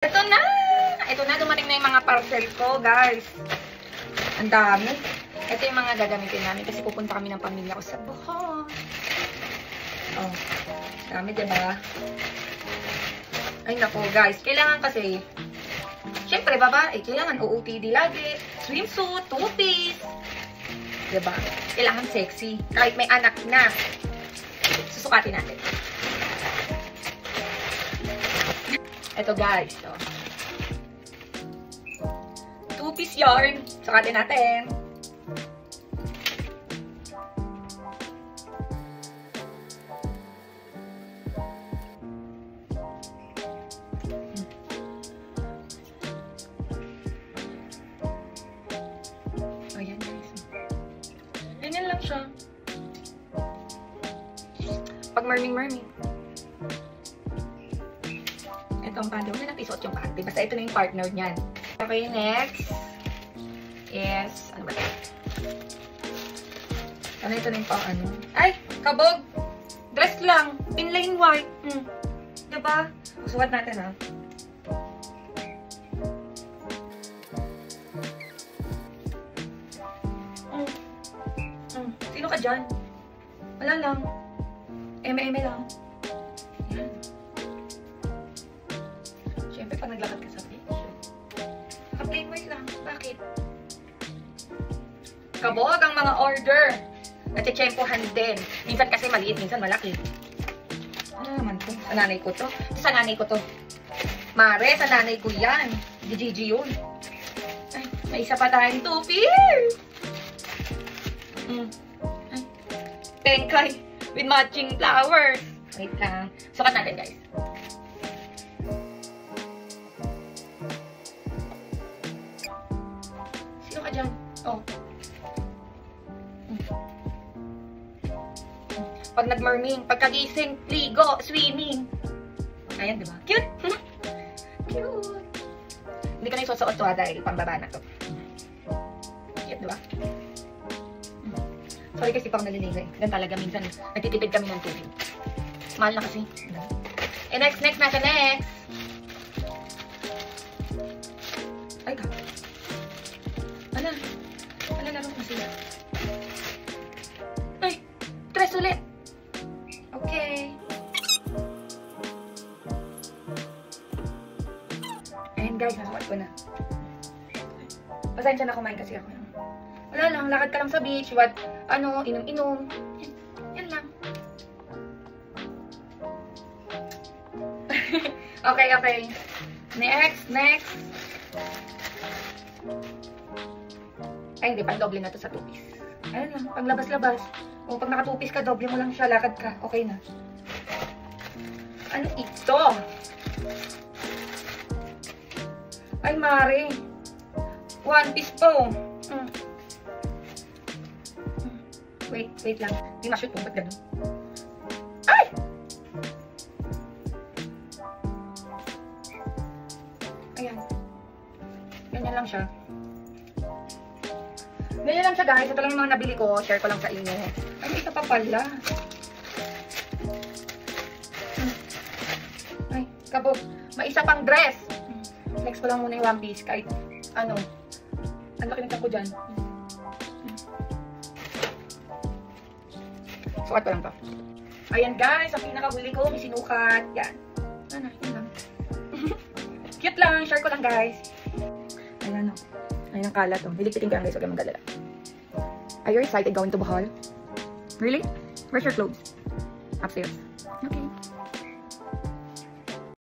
Ito na! Ito na, dumating na yung mga parcel ko, guys. Ang dami. Ito yung mga gagamitin namin kasi pupunta kami ng pamilya ko sa Bohol. Oh, dami, diba? Ay, naku, guys. Kailangan kasi, syempre, babae, kailangan OOTD lagi. Swimsuit, two-piece. Diba? Kailangan sexy. Kahit may anak na. Susukatin natin. Ito, guys. So, two-piece yarn. Sukatin natin. Ayan, guys. Ganyan lang siya. Pag marming-marming. Ito ang panty. Huwag na natin isuot yung panty. Basta ito na yung partner niyan. Okay, next is, ano ba ito? Ano ito na yung pang ano? Ay! Kabog! Dress lang! Pinline white! Diba? Suwat natin, ha? Sino ka dyan? Wala lang. Eme-eme lang. Yan. Siyempre, pag naglakad ka sa beach. Naka-plain white lang. Bakit? Kabog ang mga order. Natitsyempohan din. Minsan kasi maliit, minsan malaki. Ano naman to? Sa nanay ko to. Sa nanay ko to. Mare, sa nanay ko yan. Gigi yun. Ay, may isa pa tayong two-piece. Ay, tengkay with matching flowers. Wait lang. Sukat natin, guys. Sino ka dyan? Oh. Pag nag-marming, pagkagising, ligo, swimming. Ayan, diba? Cute! Cute! Hindi ka na isusuot to, ha, dahil pambaba na to. Cute, diba? Sorry kasi pang naliligo eh. Ganun talaga minsan. Nagtitipid kami ng tubig. Mahal na kasi. Eh, next. Nasa next. Ay, ka. Ano? Ano laro mo sila? Ay! Tres ulit! Okay. Ayan guys, nasukat ko na. Pasensya na kumain kasi ako. Wala lang, lakad ka lang sa beach, what, ano, inom-inom. Yan lang. Okay. Next. Ay, hindi pa, doble na to sa two-piece. Ayan lang, pag labas-labas. O, pag naka-two-piece ka, doble mo lang siya, lakad ka. Okay na. Ano ito? Ay, Mare. One-piece po. Wait lang. Hindi ma-shoot po. Ba't ganun? Ay! Ayan. Ganyan lang siya. Ganyan lang siya, guys. Ito lang yung mga nabili ko. Share ko lang sa inyo. Ay, ito pa pala. Ay, kabog. May isa pang dress. Next ko lang muna yung one piece. Kahit, ano. Ang laki ng ko dyan. Sukat ko lang to. Ayan guys, ang pinakahuli ko, may sinukat. Yan. Ano, yun lang. Cute lang, share ko lang guys. Ayan o. Ayan ang kalat o. Hiligpitin ko lang guys, huwag yung magdalala. Are you excited going to Bohol? Really? Where's your clothes? Upstairs.